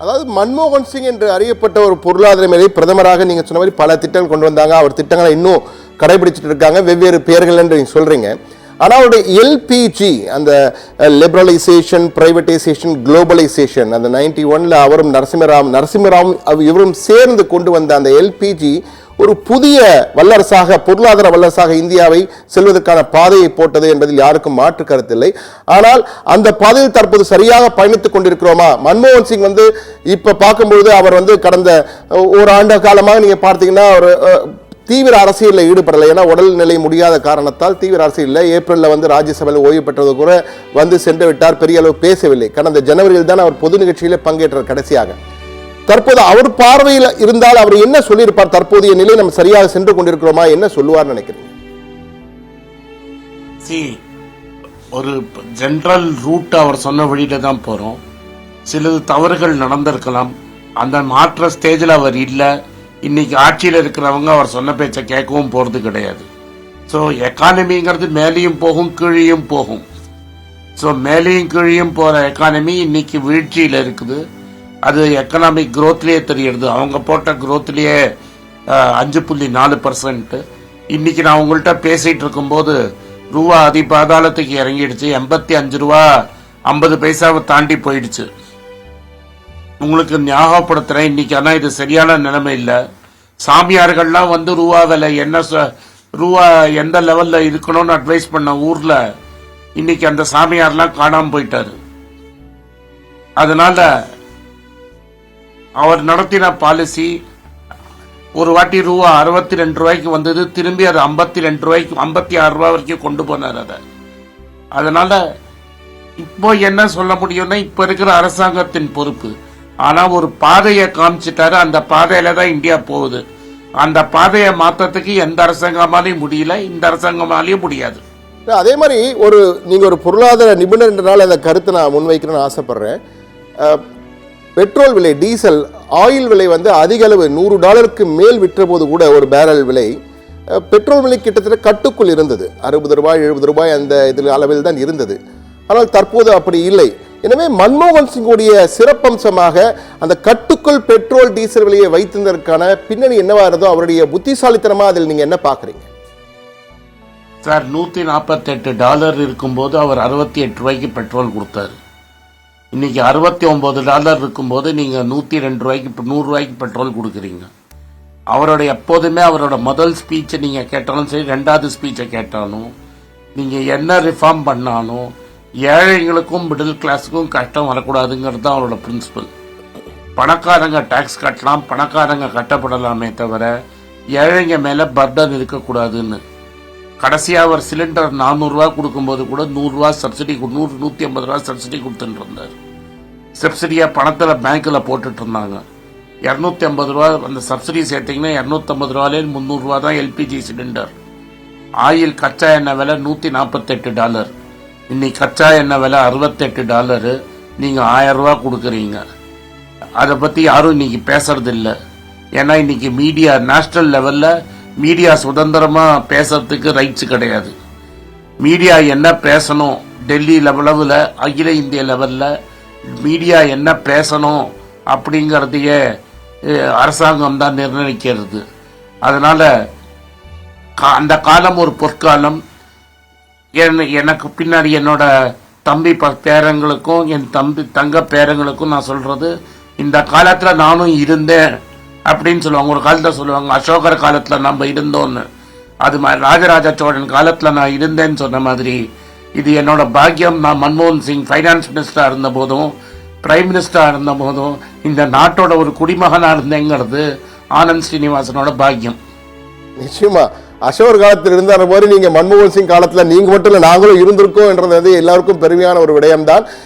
அதாவது மன்மோகன் சிங் என்று அறியப்பட்ட ஒரு பொருளாதார மேலே பிரதமராக நீங்க சொன்ன மாதிரி பல திட்டங்கள் கொண்டு வந்தாங்க. அவர் திட்டங்களை இன்னும் கடைபிடிச்சிட்டு இருக்காங்க, வெவ்வேறு பெயர்கள் என்று நீங்க சொல்றீங்க. ஆனால் அவருடைய எல்பிஜி அந்த லிபரலைசேஷன், பிரைவேட்டைசேஷன், குளோபலைசேஷன் அந்த 91ல் அவரும் நரசிம்மராவ் இவரும் சேர்ந்து கொண்டு வந்த அந்த எல்பிஜி ஒரு புதிய வல்லரசாக, பொருளாதார வல்லரசாக இந்தியாவை செல்வதற்கான பாதையை போட்டது என்பதில் யாருக்கும் மாற்று கருத்தில்லை. ஆனால் அந்த பாதையில் தற்போது சரியாக பயணித்துக் கொண்டிருக்கிறோமா? மன்மோகன் சிங் இப்ப பார்க்கும்பொழுது அவர் கடந்த ஒரு ஆண்டு காலமாக நீங்க பார்த்தீங்கன்னா ஒரு தீவிர அரசியலில் ஈடுபடலை. ஏன்னா உடல்நிலை முடியாத காரணத்தால் தீவிர அரசியலில் ஏப்ரலில் ராஜ்யசபையில் ஓய்வு பெற்றது கூட சென்று விட்டார். பெரிய அளவு பேசவில்லை. கடந்த ஜனவரியில் தான் அவர் பொது நிகழ்ச்சியில் பங்கேற்றார் கடைசியாக. தற்போது அவர் பார்வையில் இருந்தால் அவர் என்ன சொல்லியிருப்பார்? தற்போதைய நிலை நம்ம சரியாக சென்று கொண்டிருக்கிறோமா, என்ன சொல்லுவார் நினைக்கிறீங்க? ஒரு ஜெனரல் ரூட் அவர் சொன்ன வழியில தான் போறோம். சிலது தவறுகள் நடந்திருக்கலாம். அந்த மாற்ற ஸ்டேஜில் அவர் இல்லை. இன்னைக்கு ஆட்சியில் இருக்கிறவங்க அவர் சொன்ன பேச்சை கேட்கவும் போறது கிடையாது. ஸோ எக்கானமிங்கிறது மேலேயும் போகும் கீழேயும் போகும். ஸோ மேலேயும் கீழேயும் போற எக்கானமி இன்னைக்கு வீழ்ச்சியில் இருக்குது. அது எக்கனாமிக் குரோத்லயே தெரியுது. அவங்க போட்ட குரோத்லயே 5.4%. இன்னைக்கு நான் உங்கள்கிட்ட பேசிட்டு இருக்கும்போது ரூபா அதிபாதாளத்துக்கு இறங்கிடுச்சு. 85 ரூபா 50 பைசாவை தாண்டி போயிடுச்சு. உங்களுக்கு ஞாபகப்படுத்துறேன் இன்னைக்கு. ஆனா இது சரியான நிலைமை இல்லை. சாமியார்கள்லாம் ரூபா விலை என்ன, ரூபா எந்த லெவல்ல இருக்கணும்னு அட்வைஸ் பண்ண ஊர்ல இன்னைக்கு அந்த சாமியார்லாம் காணாம போயிட்டாரு. அதனால அவர் நடத்தின பாலிசி ஒரு வாட்டி ரூபா 62 ரூபாய்க்கு வந்தது, திரும்பி அது 52 ரூபாய்க்கு 56 ரூபாய் வரைக்கும் கொண்டு போனார். அதனால இப்போ என்ன சொல்ல முடியும்னா இப்ப இருக்கிற அரசாங்கத்தின் பொறுப்பு. ஆனா ஒரு பாதையை காமிச்சிட்டாரு. அந்த பாதையில தான் இந்தியா போகுது. அந்த பாதையை மாற்றத்துக்கு எந்த அரசாங்கமாலையும் முடியல, இந்த அரசாங்கமாலையும் முடியாது. அதே மாதிரி நீங்க ஒரு பொருளாதார நிபுணர் என்றனால அந்த கருத்தை நான் முன்வைக்கிறேன்னு ஆசைப்படுறேன். பெட்ரோல் விலை, டீசல், ஆயில் விலை அதிக அளவு $100 மேல் விற்ற போது கூட ஒரு பேரல் விலை, பெட்ரோல் விலை கிட்டத்தட்ட கட்டுக்குள் இருந்தது. 60 ரூபாய் 70 ரூபாய் அந்த இதில் அளவில் தான் இருந்தது. ஆனால் தற்போது அப்படி இல்லை. எனவே மன்மோகன் சிங்குடைய சிறப்பம்சமாக அந்த கட்டுக்குள் பெட்ரோல் டீசல் விலையை வைத்திருந்ததற்கான பின்னணி என்னவா இருந்தோ அவருடைய புத்திசாலித்தனமா அதில் நீங்க என்ன பாக்குறீங்க? சார், $148 இருக்கும்போது அவர் 68 ரூபாய்க்கு பெட்ரோல் கொடுத்தாரு. இன்னைக்கு $69 இருக்கும்போது நீங்க 102 ரூபாய்க்கு 100 ரூபாய்க்கு பெட்ரோல் கொடுக்குறீங்க. அவருடைய எப்போதுமே அவரோட முதல் ஸ்பீச்சை நீங்க கேட்டாலும் சரி, 2வது ஸ்பீச்சை கேட்டாலும், நீங்க என்ன ரிஃபார்ம் பண்ணாலும் ஏழைங்களுக்கும் மிடில் கிளாஸுக்கும் கஷ்டம் வரக்கூடாதுங்கிறது தான் அவரோட பிரின்சிபல். பணக்காரங்க டாக்ஸ் கட்டலாம், பணக்காரங்க கட்டப்படலாமே தவிர ஏழைங்க மேல பர்டன் இருக்கக்கூடாதுன்னு. கடைசியா அவர் சிலிண்டர் 400 ரூபாய் கொடுக்கும்போது கூட 100 ரூபாய் சப்சிடி, 150 ரூபாய் சப்சிடி கொடுத்துட்டு இருந்தார். சப்சிடியா பணத்துல பேங்க்ல போட்டுட்டு இருந்தாங்க. 250 ரூபாய் அந்த சப்சிடி சேர்த்தீங்கன்னா 250 ரூபாயிலே 300 ரூபாய் தான் எல்பிஜி சிலிண்டர். ஆயில் கச்சா எண்ணெய் விலை $148. இன்னைக்கு கச்சா எண்ணெய் விலை $68. நீங்க 1000 ரூபாய் கொடுக்குறீங்க. அதை பத்தி யாரும் இன்னைக்கு பேசுறது இல்லை. ஏன்னா இன்னைக்கு மீடியா, நேஷனல் லெவல்ல மீடியா சுதந்திரமா பேசுறதுக்கு ரைட்ஸ் கிடையாது. மீடியா என்ன பேசணும், டெல்லி லெவலில், அகில இந்திய லெவல்ல மீடியா என்ன பேசணும் அப்படிங்கறதையே அரசாங்கம் தான் நிர்ணயிக்கிறது. அதனால அந்த காலம் ஒரு பொற்காலம். எனக்கு பின்னாடி என்னோட தம்பி பேரங்களுக்கும் என் தங்க பேரங்களுக்கும் நான் சொல்றது, இந்த காலத்துல நானும் இருந்தேன் அப்படின்னு சொல்லுவாங்க. ஒரு காலத்துல சொல்லுவாங்க அசோகர் காலத்துல நம்ம இருந்தோம்னு. அது மாதிரி ராஜராஜ சோழன் காலத்துல நான் இருந்தேன்னு சொன்ன மாதிரி இது என்னோட பாக்கியம். நான் மன்மோகன் சிங் ஃபைனான்ஸ் மினிஸ்டரா இருந்த போதும், பிரைம் மினிஸ்டரா இருந்த போதும் இந்த நாட்டோட ஒரு குடிமகனா இருந்தேங்கிறது ஆனந்த் ஸ்ரீனிவாசனோட பாக்கியம். நிச்சயமா அசோகர் காலத்தில் இருந்தார் மாதிரி நீங்க மன்மோகன் சிங் காலத்துல நீங்க மட்டும் இல்ல நாங்களும் இருந்திருக்கோம் என்றது எல்லாருக்கும் பெருமையான ஒரு விடயம்தான்.